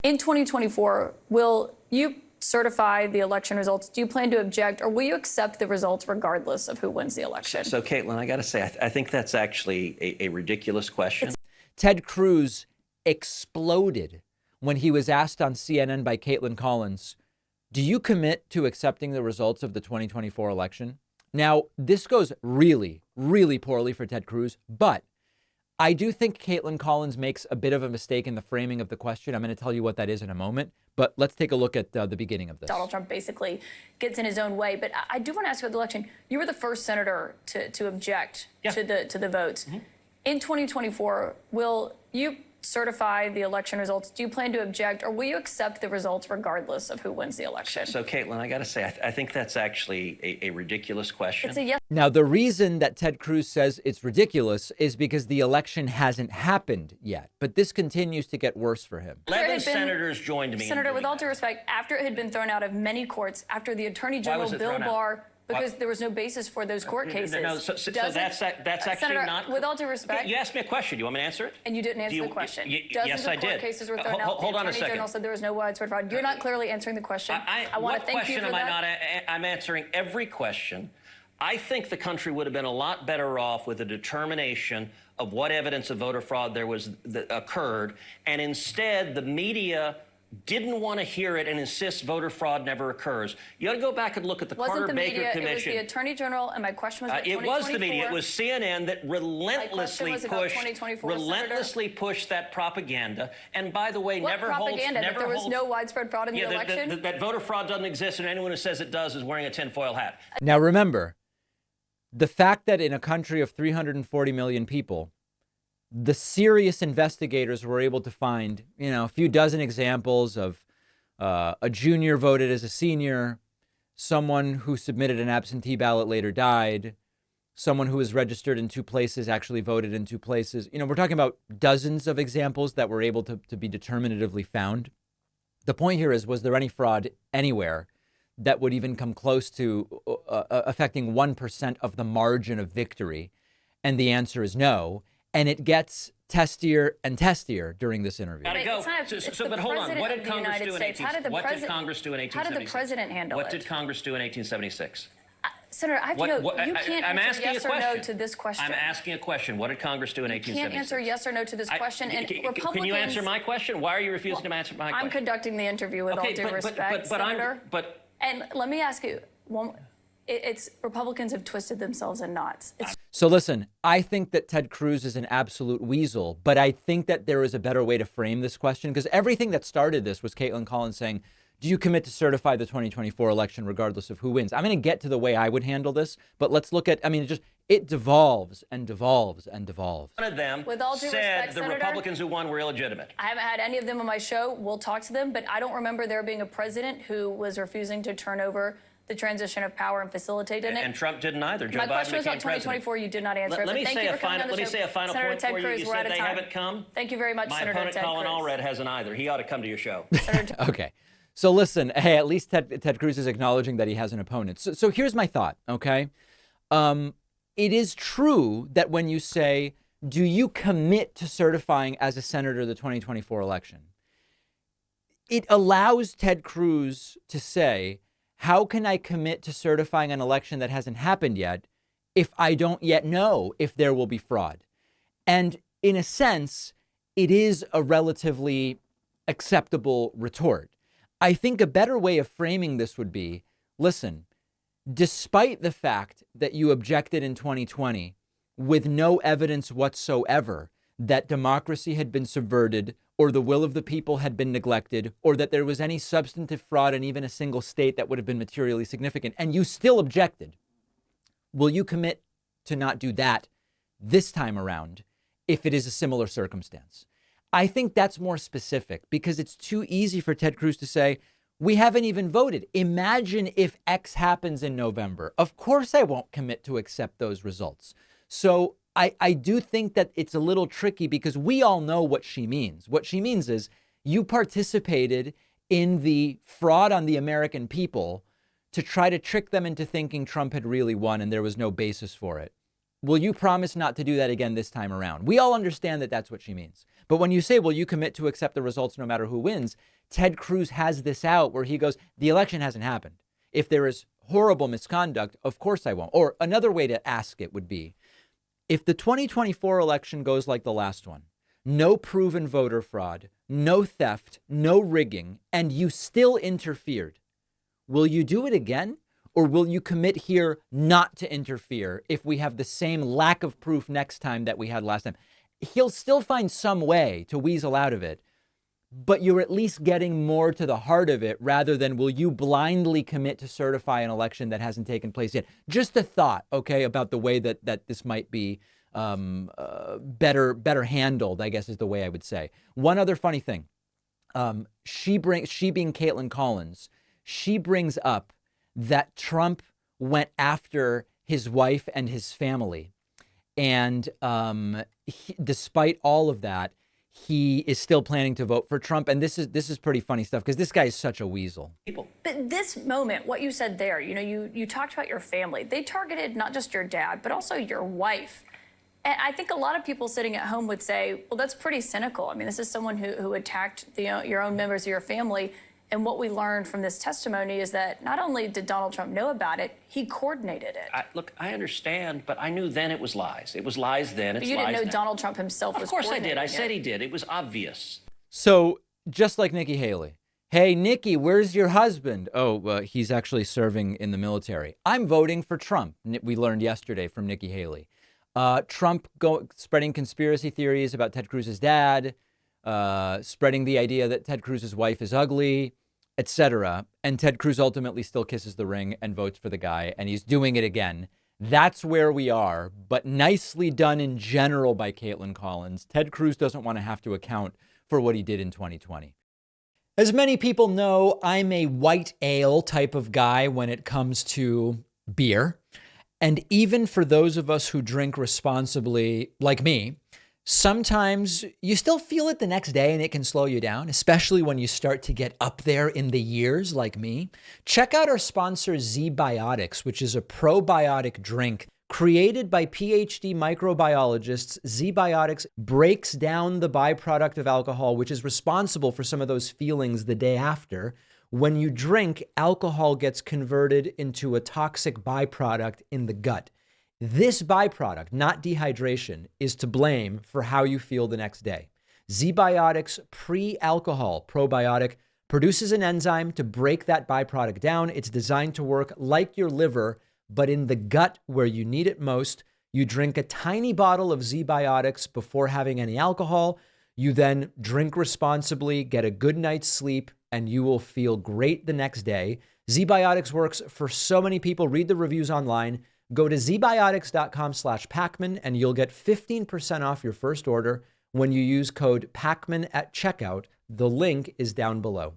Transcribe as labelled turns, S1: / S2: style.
S1: In 2024, will you certify the election results? Do you plan to object, or will you accept the results regardless of who wins the election?
S2: So Kaitlan, I got to say, I think that's actually a ridiculous question.
S3: Ted Cruz exploded when he was asked on CNN by Kaitlan Collins, do you commit to accepting the results of the 2024 election? Now, this goes really, really poorly for Ted Cruz, but I do think Kaitlan Collins makes a bit of a mistake in the framing of the question. I'm going to tell you what that is in a moment, but let's take a look at the beginning of this.
S1: Donald Trump basically gets in his own way, but I do want to ask you about the election. You were the first senator to object to the votes. Mm-hmm. In 2024, will you certify the election results? Do you plan to object, or will you accept the results regardless of who wins the election?
S2: So Kaitlan, I got to say, I think that's actually a ridiculous question.
S1: It's a yes.
S3: Now, the reason that Ted Cruz says it's ridiculous is because the election hasn't happened yet, but this continues to get worse for him.
S2: 11 senators joined me.
S1: Senator, with all due respect, after it had been thrown out of many courts, after the Attorney General Bill Barr, because there was no basis for those court cases.
S2: No, so that's actually
S1: Senator,
S2: not.
S1: with all due respect,
S2: you asked me a question. Do you want me to answer it?
S1: And you didn't answer the question.
S2: Yes, I did.
S1: Court cases were thrown out.
S2: Hold on a second.
S1: The Attorney General said there was no widespread fraud. You're not clearly answering the question. I want to thank you for that.
S2: I'm answering every question. I think the country would have been a lot better off with a determination of what evidence of voter fraud there was that occurred, and instead the media didn't want to hear it and insists voter fraud never occurs. You ought to go back and look at the Carter-Baker Commission.
S1: It was the Attorney General, and my question was about 2024.
S2: It was the media. It was CNN that relentlessly pushed that propaganda. And by the way, never holds.
S1: That there was no widespread fraud in the election?
S2: That voter fraud doesn't exist, and anyone who says it does is wearing a tinfoil hat.
S3: Now remember, the fact that in a country of 340 million people, the serious investigators were able to find, a few dozen examples of a junior voted as a senior, someone who submitted an absentee ballot later died, someone who was registered in two places actually voted in two places. We're talking about dozens of examples that were able to be determinatively found. The point here is, was there any fraud anywhere that would even come close to affecting 1% of the margin of victory? And the answer is no. And it gets testier and testier during this interview.
S2: Gotta go. But hold on. What did Congress do in 1876?
S1: What did Congress do in 1876? How did the president handle it?
S2: What did Congress do in 1876?
S1: Senator, I have to know. You can't answer yes or no to this question.
S2: I'm asking a question. What did Congress do in 1876?
S1: You can't answer yes or no to this question. And Republicans.
S2: Can you answer my question? Why are you refusing to answer my question?
S1: I'm conducting the interview with all due respect, Senator. And let me ask you, it's Republicans have twisted themselves in knots.
S3: So listen, I think that Ted Cruz is an absolute weasel, but I think that there is a better way to frame this question, because everything that started this was Kaitlan Collins saying, do you commit to certify the 2024 election regardless of who wins? I'm going to get to the way I would handle this, but let's look at, it devolves and devolves and devolves.
S2: One of them
S1: with all due respect,
S2: the
S1: Senator,
S2: Republicans who won were illegitimate.
S1: I haven't had any of them on my show. We'll talk to them, but I don't remember there being a president who was refusing to turn over the transition of power and facilitated it.
S2: And Trump didn't either. Joe Biden became president.
S1: My question was about 2024. You did not answer it.
S2: Let me say a final point for you. You said they haven't come.
S1: Thank you very much, Senator Ted Cruz.
S2: My opponent, Colin Allred, hasn't either. He ought to come to your show.
S3: Okay. So listen, hey, at least Ted Cruz is acknowledging that he has an opponent. So here's my thought, okay? It is true that when you say, do you commit to certifying as a senator the 2024 election? It allows Ted Cruz to say, how can I commit to certifying an election that hasn't happened yet if I don't yet know if there will be fraud? And in a sense, it is a relatively acceptable retort. I think a better way of framing this would be, listen, despite the fact that you objected in 2020 with no evidence whatsoever that democracy had been subverted or the will of the people had been neglected or that there was any substantive fraud in even a single state that would have been materially significant, and you still objected, will you commit to not do that this time around if it is a similar circumstance? I think that's more specific, because it's too easy for Ted Cruz to say, we haven't even voted. Imagine if X happens in November. Of course I won't commit to accept those results. So I do think that it's a little tricky, because we all know what she means. What she means is you participated in the fraud on the American people to try to trick them into thinking Trump had really won and there was no basis for it. will you promise not to do that again this time around? We all understand that that's what she means. But when you say, will you commit to accept the results no matter who wins? Ted Cruz has this out where he goes, the election hasn't happened. If there is horrible misconduct, of course I won't. Or another way to ask it would be, if the 2024 election goes like the last one, no proven voter fraud, no theft, no rigging, and you still interfered, will you do it again? Or will you commit here not to interfere if we have the same lack of proof next time that we had last time? He'll still find some way to weasel out of it, but you're at least getting more to the heart of it rather than will you blindly commit to certify an election that hasn't taken place yet? Just a thought, okay, about the way that this might be better handled, I guess is the way I would say. One other funny thing, she being Kaitlan Collins, she brings up that Trump went after his wife and his family. And despite all of that, he is still planning to vote for Trump. And this is pretty funny stuff because this guy is such a weasel.
S1: But this moment, what you said there, you talked about your family. They targeted not just your dad, but also your wife. And I think a lot of people sitting at home would say, well, that's pretty cynical. I mean, this is someone who attacked your own members of your family. And what we learned from this testimony is that not only did Donald Trump know about it, he coordinated it.
S2: Look, I understand, but I knew then it was lies. It was lies then. It's
S1: but you didn't know
S2: now.
S1: Donald Trump himself was coordinating it.
S2: Of course I did. I said he did. It was obvious.
S3: So just like Nikki Haley. Hey, Nikki, where's your husband? Oh, he's actually serving in the military. I'm voting for Trump. We learned yesterday from Nikki Haley. Trump spreading conspiracy theories about Ted Cruz's dad, spreading the idea that Ted Cruz's wife is ugly, etc. And Ted Cruz ultimately still kisses the ring and votes for the guy, and he's doing it again. That's where we are, but nicely done in general by Kaitlan Collins. Ted Cruz doesn't want to have to account for what he did in 2020. As many people know, I'm a white ale type of guy when it comes to beer. And even for those of us who drink responsibly, like me, sometimes you still feel it the next day and it can slow you down, especially when you start to get up there in the years like me. Check out our sponsor ZBiotics, which is a probiotic drink created by PhD microbiologists. ZBiotics breaks down the byproduct of alcohol, which is responsible for some of those feelings the day after. When you drink, alcohol gets converted into a toxic byproduct in the gut. This byproduct, not dehydration, is to blame for how you feel the next day. ZBiotics pre-alcohol probiotic produces an enzyme to break that byproduct down. It's designed to work like your liver, but in the gut where you need it most. You drink a tiny bottle of ZBiotics before having any alcohol. You then drink responsibly, get a good night's sleep, and you will feel great the next day. ZBiotics works for so many people. Read the reviews online. Go to zbiotics.com/Pacman and you'll get 15% off your first order when you use code Pacman at checkout. The link is down below.